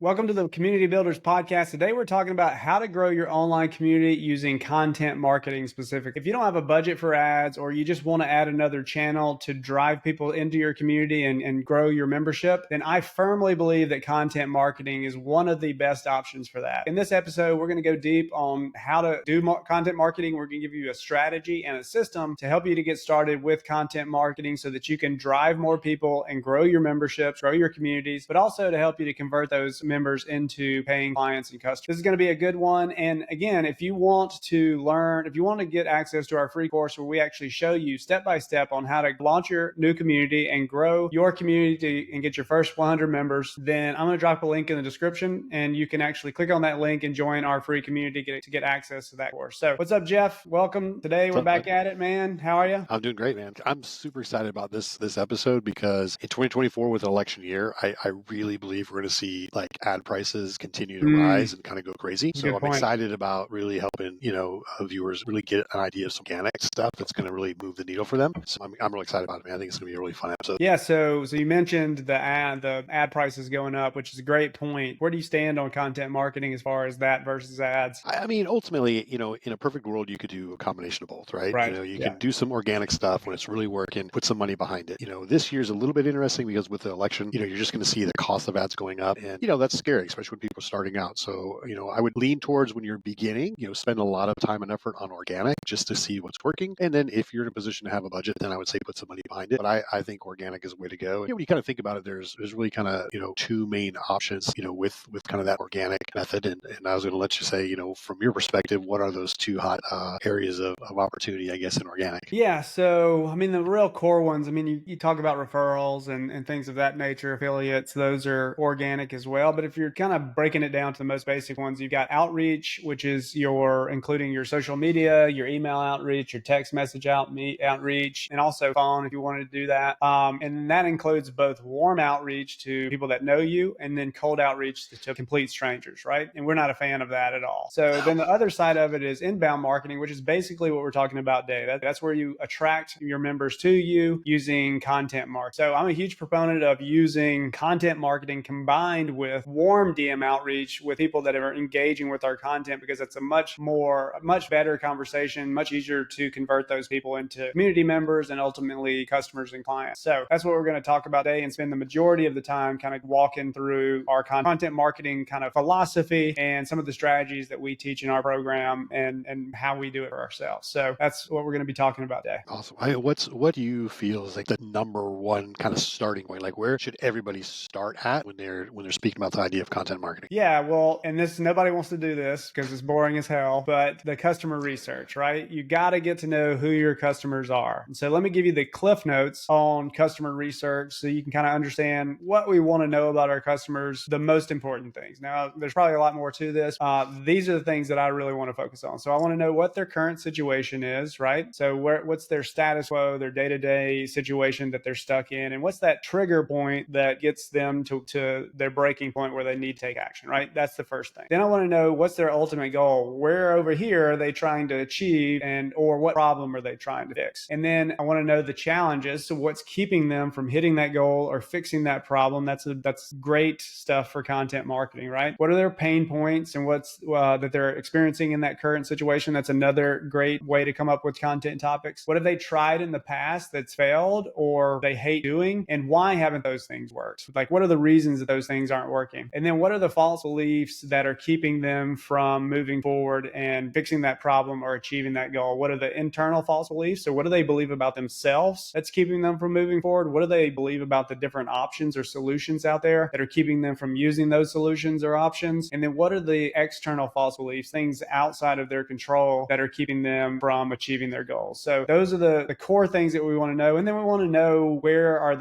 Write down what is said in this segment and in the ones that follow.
Welcome to the Community Builders Podcast. Today we're talking about how to grow your online community using content marketing specific. If you don't have a budget for ads or you just want to add another channel to drive people into your community and grow your membership, then I firmly believe that content marketing is one of the best options for that. In this episode, we're going to go deep on how to do content marketing. We're going to give you a strategy and a system to help you to get started with content marketing so that you can drive more people and grow your memberships, grow your communities, but also to help you to convert those members into paying clients and customers. This is going to be a good one. And again, if you want to get access to our free course where we actually show you step by step on how to launch your new community and grow your community and get your first 100 members, then I'm going to drop a link in the description and you can actually click on that link and join our free community to get access to that course. So what's up, Jeff? Welcome. Today we're back at it, man. How are you? I'm doing great, man. I'm super excited about this episode because in 2024 with an election year, I really believe we're going to see like ad prices continue to rise and kind of go crazy. So I'm excited about really helping, viewers really get an idea of some organic stuff that's going to really move the needle for them. So I'm really excited about it, man. I think it's going to be a really fun episode. Yeah. So you mentioned the ad prices going up, which is a great point. Where do you stand on content marketing as far as that versus ads? I mean, ultimately, in a perfect world, you could do a combination of both, right? Right. You can do some organic stuff when it's really working, put some money behind it. This year's a little bit interesting because with the election, you're just going to see the cost of ads going up, and that's scary, especially when people are starting out. So, I would lean towards when you're beginning, spend a lot of time and effort on organic just to see what's working. And then if you're in a position to have a budget, then I would say put some money behind it. But I think organic is the way to go. And when you kind of think about it, there's really kind of, two main options, with kind of that organic method. And I was going to let you say, from your perspective, what are those two hot areas of opportunity, I guess, in organic? Yeah. So, I mean, the real core ones, I mean, you talk about referrals and things of that nature, affiliates, those are organic as well. But if you're kind of breaking it down to the most basic ones, you've got outreach, which is including your social media, your email outreach, your text message outreach, and also phone if you wanted to do that. And that includes both warm outreach to people that know you and then cold outreach to complete strangers, right? And we're not a fan of that at all. So then the other side of it is inbound marketing, which is basically what we're talking about today. That's where you attract your members to you using content marketing. So I'm a huge proponent of using content marketing combined with warm DM outreach with people that are engaging with our content, because it's a much better conversation, much easier to convert those people into community members and ultimately customers and clients. So that's what we're going to talk about today and spend the majority of the time kind of walking through our content marketing kind of philosophy and some of the strategies that we teach in our program and how we do it for ourselves. So that's what we're going to be talking about today. Awesome. What do you feel is like the number one kind of starting point? Like, where should everybody start at when they're speaking about the idea of content marketing? Yeah, well, and nobody wants to do this because it's boring as hell, but the customer research, right? You got to get to know who your customers are. And so let me give you the cliff notes on customer research so you can kind of understand what we want to know about our customers, the most important things. Now, there's probably a lot more to this. These are the things that I really want to focus on. So I want to know what their current situation is, right? So what's their status quo, their day-to-day situation that they're stuck in, and what's that trigger point that gets them to their breaking point where they need to take action, right? That's the first thing. Then I want to know what's their ultimate goal. Where over here are they trying to achieve, or what problem are they trying to fix? And then I want to know the challenges. So what's keeping them from hitting that goal or fixing that problem? That's great stuff for content marketing, right? What are their pain points and what's that they're experiencing in that current situation? That's another great way to come up with content topics. What have they tried in the past that's failed or they hate doing, and why haven't those things worked? Like, what are the reasons that those things aren't working? And then what are the false beliefs that are keeping them from moving forward and fixing that problem or achieving that goal? What are the internal false beliefs? So what do they believe about themselves that's keeping them from moving forward? What do they believe about the different options or solutions out there that are keeping them from using those solutions or options? And then what are the external false beliefs, things outside of their control that are keeping them from achieving their goals? So those are the core things that we want to know. And then we want to know where are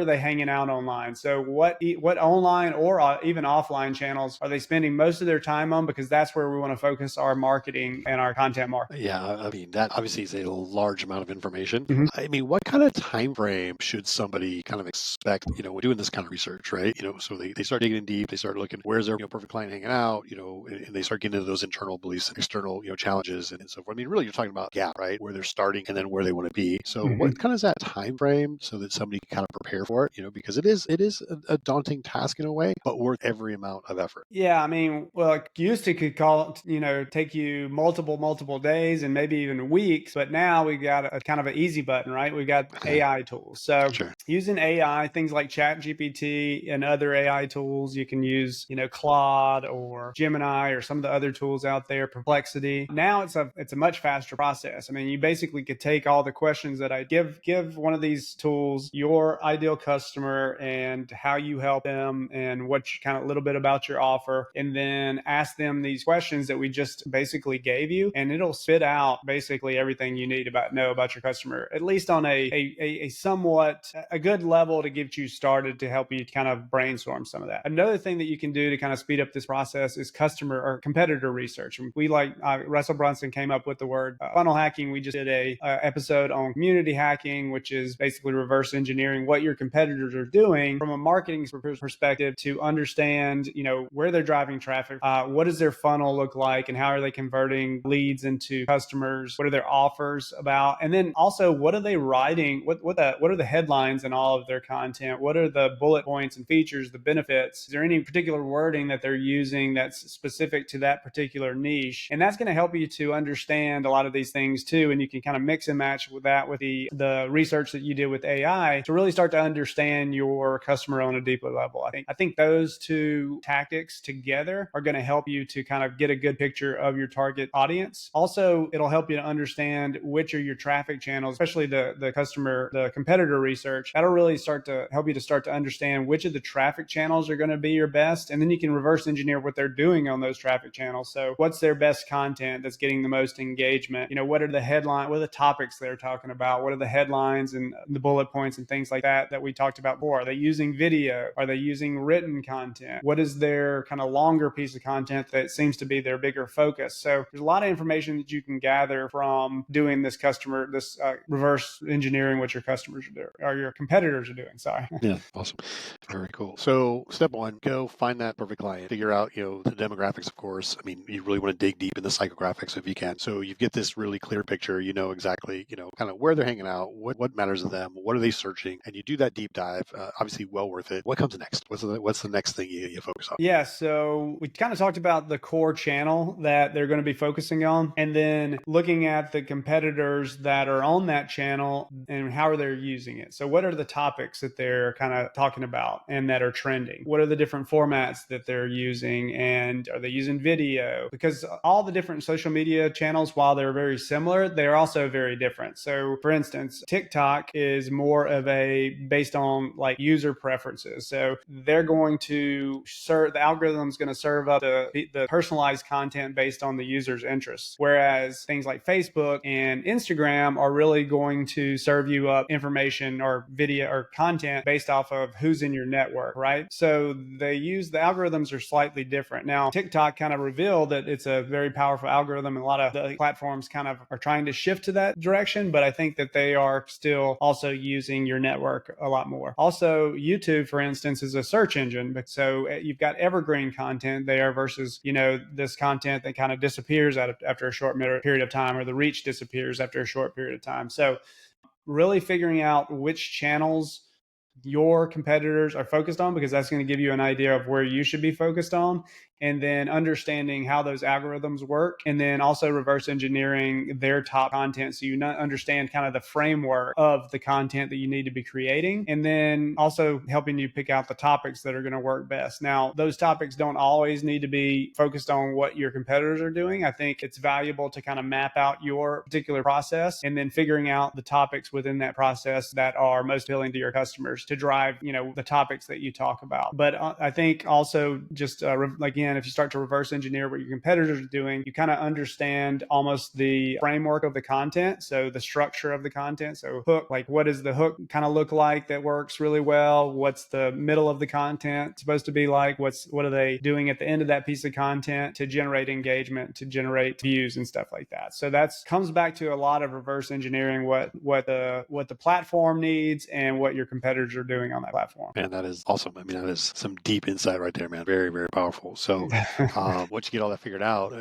they hanging out online? So what online or even offline channels are they spending most of their time on? Because that's where we want to focus our marketing and our content marketing. Yeah, I mean, that obviously is a large amount of information. Mm-hmm. I mean, what kind of time frame should somebody kind of expect, when doing this kind of research, right? So they start digging in deep, they start looking, where's their perfect client hanging out, and they start getting into those internal beliefs and external, challenges and so forth. I mean, really, you're talking about gap, right? Where they're starting and then where they want to be. So what kind of is that time frame so that somebody can kind of prepare for it, because it is a daunting task in a way, but worth every amount of effort? Yeah, I mean, well, it used to could take you multiple days and maybe even weeks, but now we got a kind of an easy button, right? We got AI tools. So Sure. using AI, things like Chat GPT and other AI tools, you can use, Claude or Gemini or some of the other tools out there, Perplexity. Now it's a much faster process. I mean, you basically could take all the questions that I give one of these tools, your ideal customer and how you help them and what you kind of a little bit about your offer, and then ask them these questions that we just basically gave you, and it'll spit out basically everything you need know about your customer, at least on a somewhat a good level to get you started to help you kind of brainstorm some of that. Another thing that you can do to kind of speed up this process is customer or competitor research. We Russell Brunson came up with the word funnel hacking. We just did a episode on community hacking, which is basically reverse engineering what your competitors are doing from a marketing perspective to understand, where they're driving traffic, what does their funnel look like, and how are they converting leads into customers? What are their offers about? And then also, what are they writing? What are the headlines in all of their content? What are the bullet points and features, the benefits? Is there any particular wording that they're using that's specific to that particular niche? And that's going to help you to understand a lot of these things too. And you can kind of mix and match with that with the research that you did with AI to really start to understand your customer on a deeper level. I think those two tactics together are going to help you to kind of get a good picture of your target audience. Also, it'll help you to understand which are your traffic channels, especially the competitor research. That'll really start to help you to understand which of the traffic channels are going to be your best. And then you can reverse engineer what they're doing on those traffic channels. So what's their best content that's getting the most engagement? What are the headlines? What are the topics they're talking about? What are the headlines and the bullet points and things like that we talked about before? Are they using video? Are they using written content? What is their kind of longer piece of content that seems to be their bigger focus? So there's a lot of information that you can gather from doing this reverse engineering what your customers are doing or your competitors are doing. Sorry. Yeah, awesome. Very cool. So step one, go find that perfect client, figure out, the demographics, of course. I mean, you really want to dig deep in the psychographics if you can. So you get this really clear picture, exactly, kind of where they're hanging out, what matters to them, what are they searching, and you do that deep dive, obviously well worth it. What comes next? What's the next thing you focus on? Yeah, so we kind of talked about the core channel that they're going to be focusing on, and then looking at the competitors that are on that channel and how are they using it. So what are the topics that they're kind of talking about and that are trending? What are the different formats that they're using, and are they using video? Because all the different social media channels, while they're very similar, they're also very different. So for instance, TikTok is more of based on like user preferences. So they're going to serve, the algorithm's going to serve up the personalized content based on the user's interests. Whereas things like Facebook and Instagram are really going to serve you up information or video or content based off of who's in your network, right? So the algorithms are slightly different. Now, TikTok kind of revealed that it's a very powerful algorithm, and a lot of the platforms kind of are trying to shift to that direction, but I think that they are still also using your network a lot more. Also, YouTube, for instance, is a search engine, but so you've got evergreen content there versus, this content that kind of disappears after a short period of time, or the reach disappears after a short period of time. So really figuring out which channels your competitors are focused on, because that's going to give you an idea of where you should be focused on, and then understanding how those algorithms work, and then also reverse engineering their top content so you understand kind of the framework of the content that you need to be creating, and then also helping you pick out the topics that are going to work best. Now, those topics don't always need to be focused on what your competitors are doing. I think it's valuable to kind of map out your particular process and then figuring out the topics within that process that are most appealing to your customers to drive, the topics that you talk about. But I think also just again, if you start to reverse engineer what your competitors are doing, you kind of understand almost the framework of the content. So the structure of the content. So hook, like what does the hook kind of look like that works really well? What's the middle of the content supposed to be like? What are they doing at the end of that piece of content to generate engagement, to generate views and stuff like that? So that comes back to a lot of reverse engineering what the platform needs and what your competitors are doing on that platform. Man, that is awesome. I mean, that is some deep insight right there, man. Very, very powerful. So So once you get all that figured out,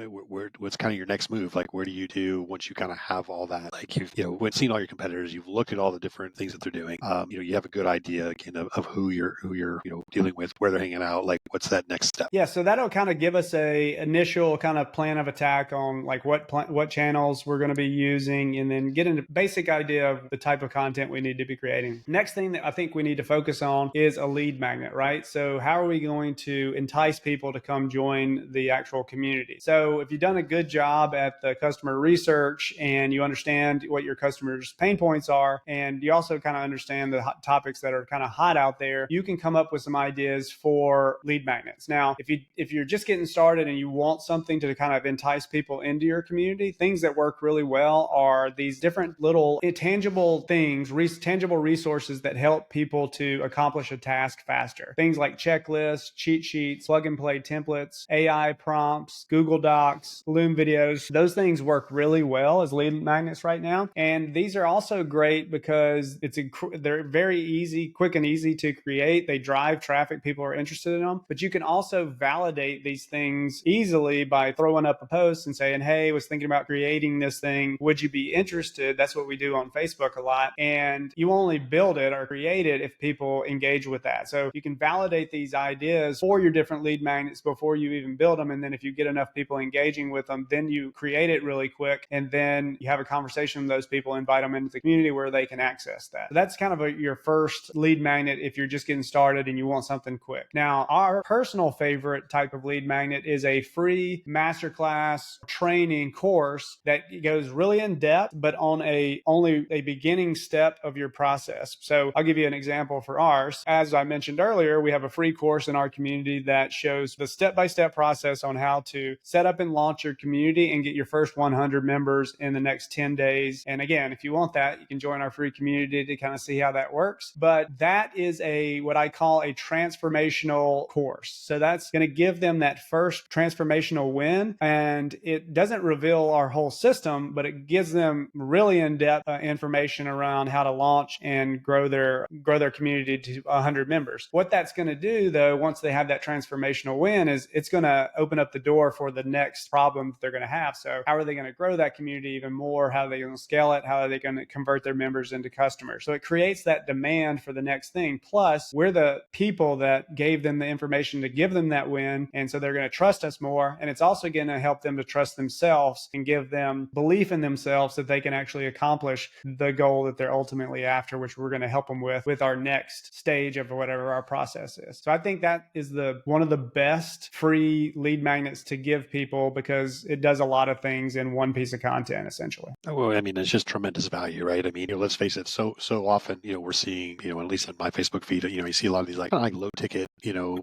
what's kind of your next move? Like, where do you do once you kind of have all that? Like, when seen all your competitors, you've looked at all the different things that they're doing. You have a good idea again of who you're dealing with, where they're hanging out. Like, what's that next step? Yeah, so that'll kind of give us a initial kind of plan of attack on like what channels we're going to be using, and then get into basic idea of the type of content we need to be creating. Next thing that I think we need to focus on is a lead magnet, right? So how are we going to entice people to come join the actual community? So if you've done a good job at the customer research and you understand what your customers' pain points are, and you also kind of understand the hot topics that are kind of hot out there, you can come up with some ideas for lead magnets. Now, if you're just getting started and you want something to kind of entice people into your community, things that work really well are these different little intangible things, tangible resources that help people to accomplish a task faster. Things like checklists, cheat sheets, plug and play templates, AI prompts, Google Docs, Loom videos. Those things work really well as lead magnets right now. And these are also great because they're very easy, quick and easy to create. They drive traffic. People are interested in them. But you can also validate these things easily by throwing up a post and saying, hey, I was thinking about creating this thing. Would you be interested? That's what we do on Facebook a lot. And you only build it or create it if people engage with that. So you can validate these ideas for your different lead magnets before you even build them. And then if you get enough people engaging with them, then you create it really quick. And then you have a conversation with those people, invite them into the community where they can access that. So that's kind of your first lead magnet if you're just getting started and you want something quick. Now, our personal favorite type of lead magnet is a free masterclass training course that goes really in depth, but on only a beginning step of your process. So I'll give you an example for ours. As I mentioned earlier, we have a free course in our community that shows the step-by-step process on how to set up and launch your community and get your first 100 members in the next 10 days. And again, if you want that, you can join our free community to kind of see how that works. But that is what I call a transformational course. So that's going to give them that first transformational win. And it doesn't reveal our whole system, but it gives them really in-depth information around how to launch and grow their community to 100 members. What that's going to do, though, once they have that transformational win, is it's going to open up the door for the next problem that they're going to have. So how are they going to grow that community even more? How are they going to scale it? How are they going to convert their members into customers? So it creates that demand for the next thing. Plus, we're the people that gave them the information to give them that win. And so they're going to trust us more. And it's also going to help them to trust themselves and give them belief in themselves that they can actually accomplish the goal that they're ultimately after, which we're going to help them with our next stage of whatever our process is. So I think that is one of the best free lead magnets to give people because it does a lot of things in one piece of content, essentially. Well, I mean, it's just tremendous value, right? I mean, let's face it. So often, we're seeing, at least on my Facebook feed, you see a lot of these like low ticket,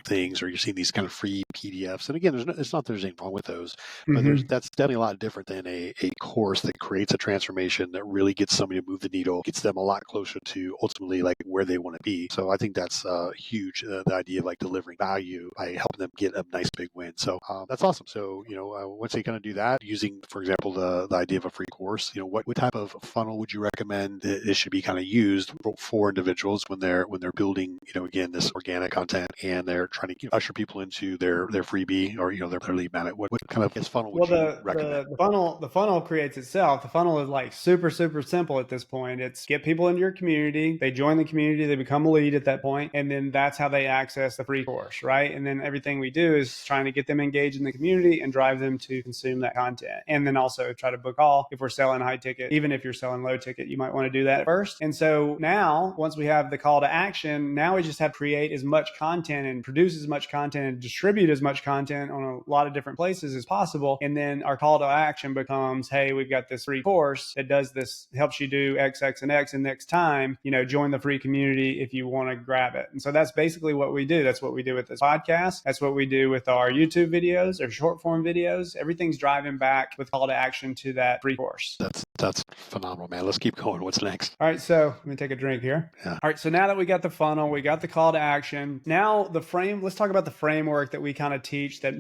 things, or you're seeing these kind of free PDFs. And again, it's not there's anything wrong with those, but that's definitely a lot different than a course that creates a transformation that really gets somebody to move the needle, gets them a lot closer to ultimately like where they want to be. So I think that's huge. The idea of like delivering value by helping them get a nice big win. So that's awesome. So once they kind of do that, using, for example, the idea of a free course, what type of funnel would you recommend it should be kind of used for individuals when they're building, again, this organic content and they're trying to usher people into their freebie or their lead magnet? What kind of funnel would you recommend? The funnel creates itself. The funnel is like super simple at this point. It's get people into your community. They join the community. They become a lead at that point, and then that's how they access the free course, right? And then everything we do is trying to get them engaged in the community and drive them to consume that content, and then also try to book all. If we're selling high ticket, even if you're selling low ticket, you might want to do that first. And so now, once we have the call to action, now we just have to create as much content and produce as much content and distribute as much content on a lot of different places as possible. And then our call to action becomes, hey, we've got this free course that does this, helps you do X, X, and X. And next time, join the free community if you want to grab it. And so that's basically what we do. That's what we do with this podcast. That's what we do with our YouTube videos or short form videos. Everything's driving back with call to action to that free course. That's phenomenal, man. Let's keep going. What's next? All right. So let me take a drink here. Yeah. All right. So now that we got the funnel, we got the call to action. Now let's talk about the framework that we kind of teach that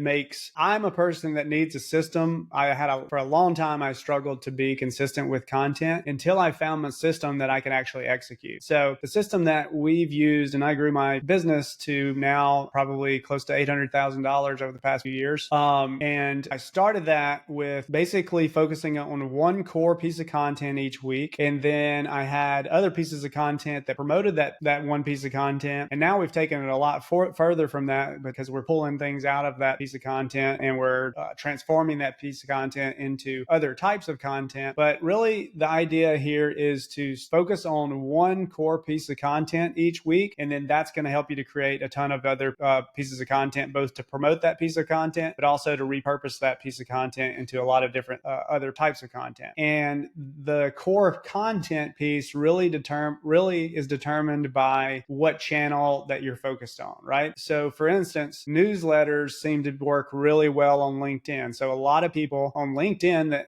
I'm a person that needs a system. For a long time, I struggled to be consistent with content until I found a system that I could actually execute. So the system that we've used, and I grew my business to now probably close to $800,000 $100,000 over the past few years. And I started that with basically focusing on one core piece of content each week. And then I had other pieces of content that promoted that one piece of content. And now we've taken it a lot further from that, because we're pulling things out of that piece of content and we're transforming that piece of content into other types of content. But really, the idea here is to focus on one core piece of content each week. And then that's going to help you to create a ton of other pieces of content, both to promote that piece of content, but also to repurpose that piece of content into a lot of different other types of content. And the core content piece really is determined by what channel that you're focused on, right? So for instance, newsletters seem to work really well on LinkedIn. So a lot of people on LinkedIn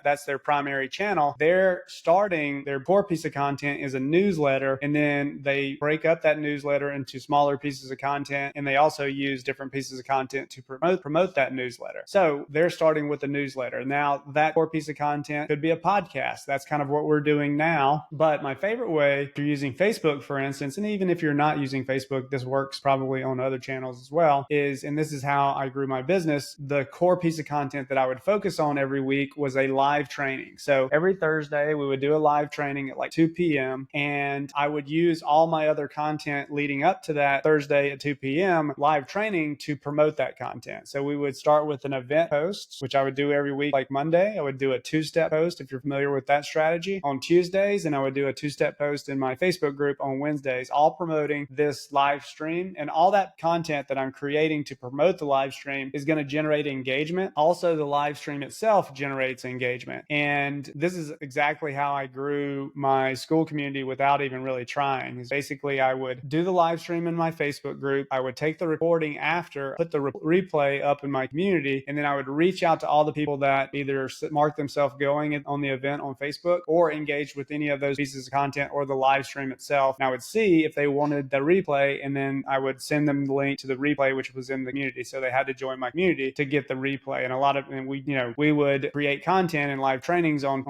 that's their primary channel, they're starting their core piece of content is a newsletter, and then they break up that newsletter into smaller pieces of content, and they also use different pieces of content to promote that newsletter. So they're starting with a newsletter. Now that core piece of content could be a podcast. That's kind of what we're doing now. But my favorite way, if you're using Facebook, for instance, and even if you're not using Facebook, this works probably on other channels as well, and this is how I grew my business, the core piece of content that I would focus on every week was a live training. So every Thursday, we would do a live training at like 2 p.m. and I would use all my other content leading up to that Thursday at 2 p.m. live training to promote that content. So we would start with an event post, which I would do every week. Like Monday, I would do a 2-step post, if you're familiar with that strategy, on Tuesdays, and I would do a 2-step post in my Facebook group on Wednesdays, all promoting this live stream. And all that content that I'm creating to promote the live stream is going to generate engagement. Also, the live stream itself generates engagement. And this is exactly how I grew my Skool community without even really trying. Is basically, I would do the live stream in my Facebook group. I would take the recording after, put the replay up in my community, and then I would reach out to all the people that either marked themselves going on the event on Facebook or engaged with any of those pieces of content or the live stream itself. And I would see if they wanted the replay, and then I would send them the link to the replay, which was in the community. So they had to join my community to get the replay. And we would create content and live trainings on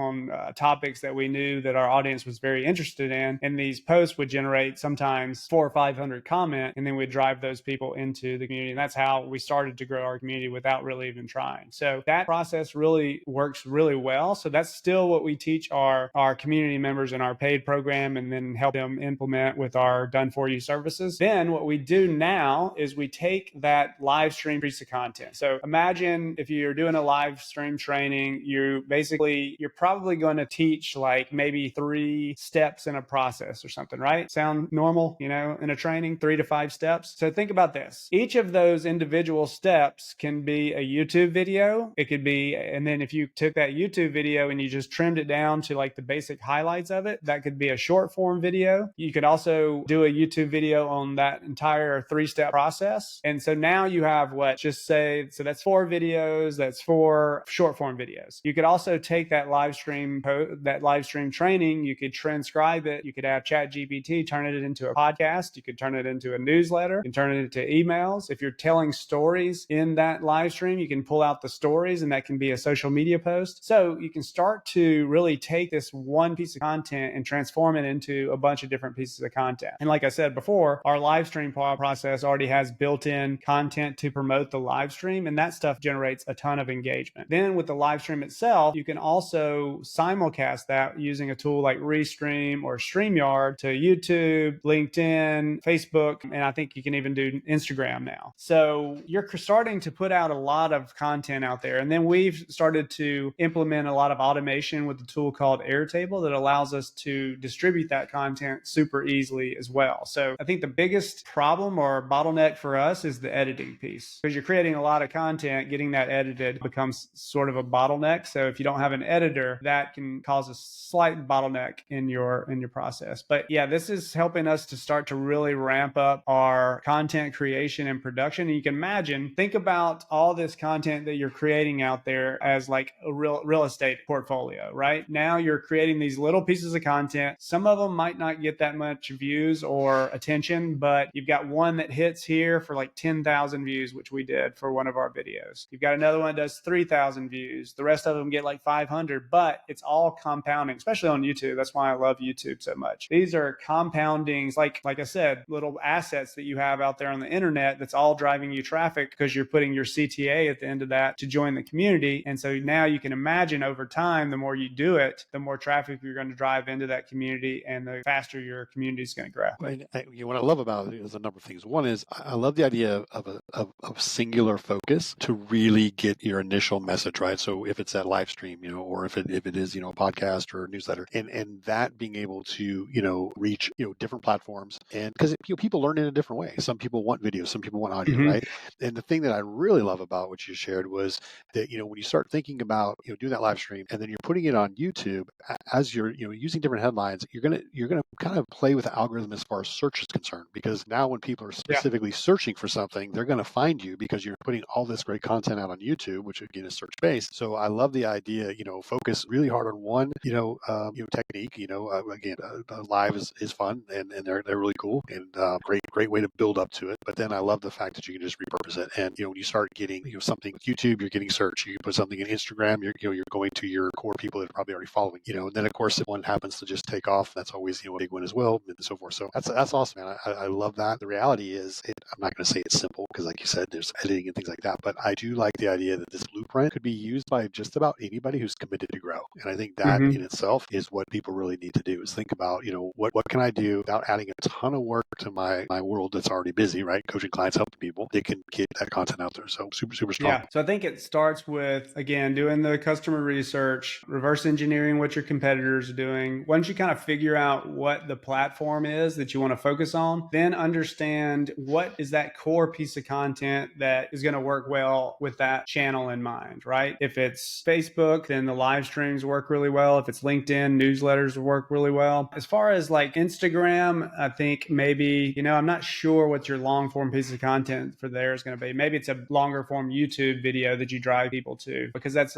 topics that we knew that our audience was very interested in. And these posts would generate sometimes 400 or 500 comment, and then we'd drive those people into the community. And that's how we started to grow our community without really even trying. So that process really works really well. So that's still what we teach our community members in our paid program, and then help them implement with our done for you services. Then what we do now is we take that live stream piece of content. So imagine if you're doing a live stream training, you're probably going to teach like maybe 3 steps in a process or something, right? Sound normal, in a training, 3 to 5 steps. So think about this. Each of those individual steps can be a YouTube video. It could be, and then if you took that YouTube video and you just trimmed it down to like the basic highlights of it, that could be a short form video. You could also do a YouTube video on that entire 3-step process. And so now you have so that's 4 videos, that's 4 short form videos. You could also take that live stream training, you could transcribe it, you could have ChatGPT turn it into a podcast, you could turn it into a newsletter, you can turn it into emails. If you're telling stories in that live stream, you can pull out the stories, and that can be a social media post. So you can start to really take this one piece of content and transform it into a bunch of different pieces of content. And like I said before, our live stream process already has built-in content to promote the live stream, and that stuff generates a ton of engagement. Then with the live stream itself, you can also simulcast that using a tool like Restream or StreamYard to YouTube, LinkedIn, Facebook, and I think you can even do Instagram now. So you're starting to put out a lot of content out there. And then we've started to implement a lot of automation with a tool called Airtable that allows us to distribute that content super easily as well. So I think the biggest problem or bottleneck for us is the editing piece, because you're creating a lot of content, getting that edited becomes sort of a bottleneck. So if you don't have an editor, that can cause a slight bottleneck in your process. But yeah, this is helping us to start to really ramp up our content creation and production. And you can imagine, think about all this content that you're creating out there as like a real estate portfolio, right? Now you're creating these little pieces of content. Some of them might not get that much views or attention, but you've got one that hits here for like 10,000 views, which we did for one of our videos. You've got another one that does 3,000 views. The rest of them get like 500, but it's all compounding, especially on YouTube. That's why I love YouTube so much. These are compoundings, like I said, little assets that you have out there on the internet that's all driving driving you traffic because you're putting your CTA at the end of that to join the community. And so now you can imagine over time, the more you do it, the more traffic you're going to drive into that community and the faster your community is going to grow. What I love about it is a number of things. One is I love the idea of singular focus to really get your initial message right. So if it's that live stream, or if it is, a podcast or a newsletter, and that being able to, reach, different platforms, and because people learn in a different way. Some people want video, some people want audio, right? And the thing that I really love about what you shared was that, when you start thinking about, doing that live stream and then you're putting it on YouTube as you're, using different headlines, you're gonna kind of play with the algorithm as far as search is concerned, because now when people are specifically searching for something, they're going to find you because you're putting all this great content out on YouTube, which again is search based. So I love the idea, focus really hard on one, technique. Again, live is fun and they're really cool and great way to build up to it. But then I love the fact that you can just repurpose it. And when you start getting something with YouTube, you're getting search. You put something in Instagram, you're going to your core people that are probably already following. And then of course if one happens to just take off, that's always a big win as well, and so forth. So that's awesome, man. I love that. The reality is, I'm not going to say it's simple because, like you said, there's editing and things like that. But I do like the idea that this blueprint could be used by just about anybody who's committed to grow. And I think that in itself is what people really need to do, is think about, what can I do without adding a ton of work to my world that's already busy, right? Coaching clients, helping people. They can get that content out there. So super strong. Yeah. So I think it starts with, again, doing the customer research, reverse engineering what your competitors are doing. Once you kind of figure out what the platform is that you want to focus on, then understand what is that core piece of content that is going to work well with that channel in mind, right? If it's Facebook, then the live streams work really well. If it's LinkedIn, newsletters work really well. As far as like Instagram, I think maybe, I'm not sure what your long form piece of content for there is going to be. Maybe it's a longer form YouTube video that you drive people to, because that's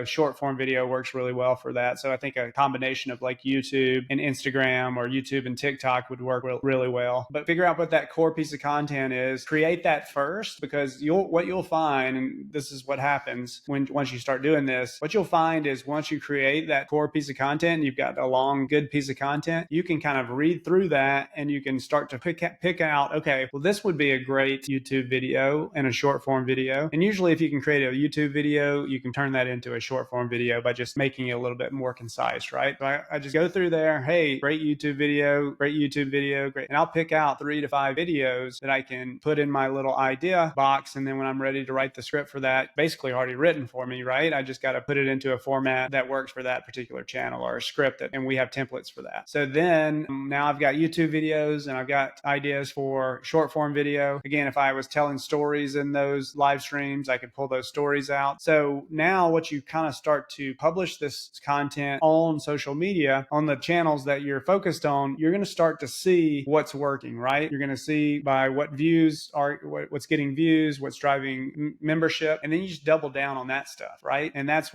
short form video works really well for that. So I think a combination of like YouTube and Instagram, or YouTube and TikTok, would work really well. But figure out what that core piece of content is, create that first, because what you'll find, and this is what happens once you start doing this, what you'll find is once you create that core piece of content, you've got a long, good piece of content, you can kind of read through that and you can start to pick out, okay, well, this would be a great YouTube video and a short form video. And usually if you can create a YouTube video, you can turn that into a short form video by just making it a little bit more concise, right? So I just go through there, hey, great YouTube video, great. And I'll pick out 3 to 5 videos that I can put in my little idea box. And then when I'm ready to write the script for that, basically already written for me, right? I just got to put it into a format that works for that particular channel, or a script, and we have templates for that. So then now I've got YouTube videos and I've got ideas for short form video. Again, if I was telling stories in those live streams, I could pull those stories out. So now what you kind of start to publish this content on social media, on the channels that you're focused on, you're going to start to see what's working, right? You're going to see by what views are, what's getting views, what's driving membership, and then you just double down on that stuff, right? And that's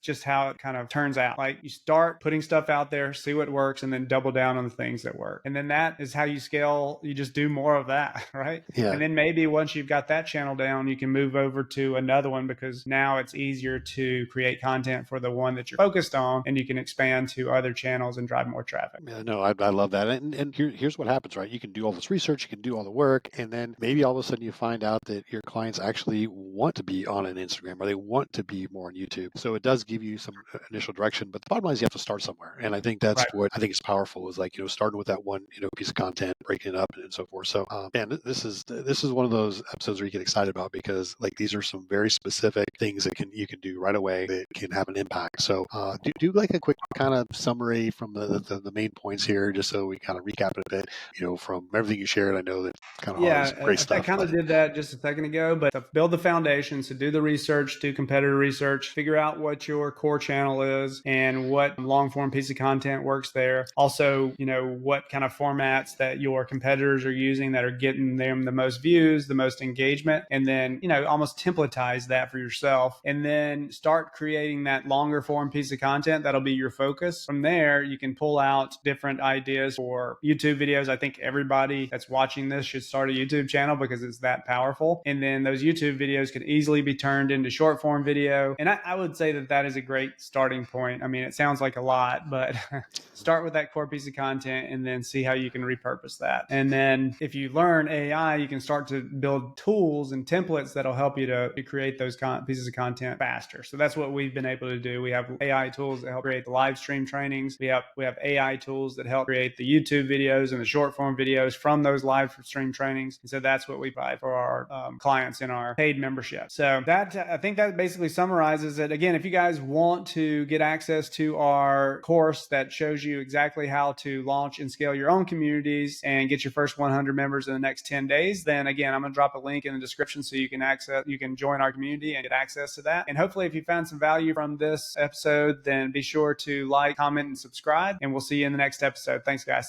just how it kind of turns out. Like, you start putting stuff out there, see what works, and then double down on the things that work. And then that is how you scale. You just do more of that, right? Yeah. And then maybe once you've got that channel down, you can move over to another one, because now it's easier to create content for the one that you're focused on, and you can expand to other channels and drive more traffic. Yeah, no, I love that. And here's what happens, right? You can do all this research, you can do all the work, and then maybe all of a sudden you find out that your clients actually want to be on an Instagram, or they want to be more on YouTube. So it does give you some initial direction, but the bottom line is you have to start somewhere. And I think that's what I think is powerful, is like, starting with that one, piece of content, breaking it up and so forth. So, man, this is one of those episodes where you get excited about, because like these are some very specific things that you can do right away that can have an impact. So, do like a quick kind of summary from the main points here, just so we kind of recap it a bit, from everything you shared. I know that kind of all this great stuff. I kind of did that just a second ago, but to build the foundation, so do the research, do competitor research, figure out what your core channel is and what long form piece of content works there. Also, what kind of formats that your competitors are using that are getting them the most views, the most engagement, and then, almost templatize that for yourself, and then start creating that longer form piece of content that'll be your focus. From there, you can pull out different ideas for YouTube videos. I think everybody that's watching this should start a YouTube channel, because it's that powerful. And then those YouTube videos could easily be turned into short form video. And I would say that that is a great starting point. I mean, it sounds like a lot, but start with that core piece of content and then see how you can repurpose that. And then if you learn AI, you can start to build tools and templates that'll help you to create those pieces of content faster. So that's what we've been able to do. We have AI tools that help create the live stream trainings. We have AI tools that help create the YouTube videos and the short form videos from those live stream trainings. And so that's what we provide for our clients in our paid membership. So that, I think that basically summarizes it. Again, if you guys want to get access to our course that shows you exactly how to launch and scale your own communities and get your first 100 members in the next 10 days, then again, I'm going to drop a link in the description so you can join our community and get access to that. And hopefully if you found some value from this episode, then be sure to like, comment, and subscribe, and we'll see you in the next episode. Thanks, guys.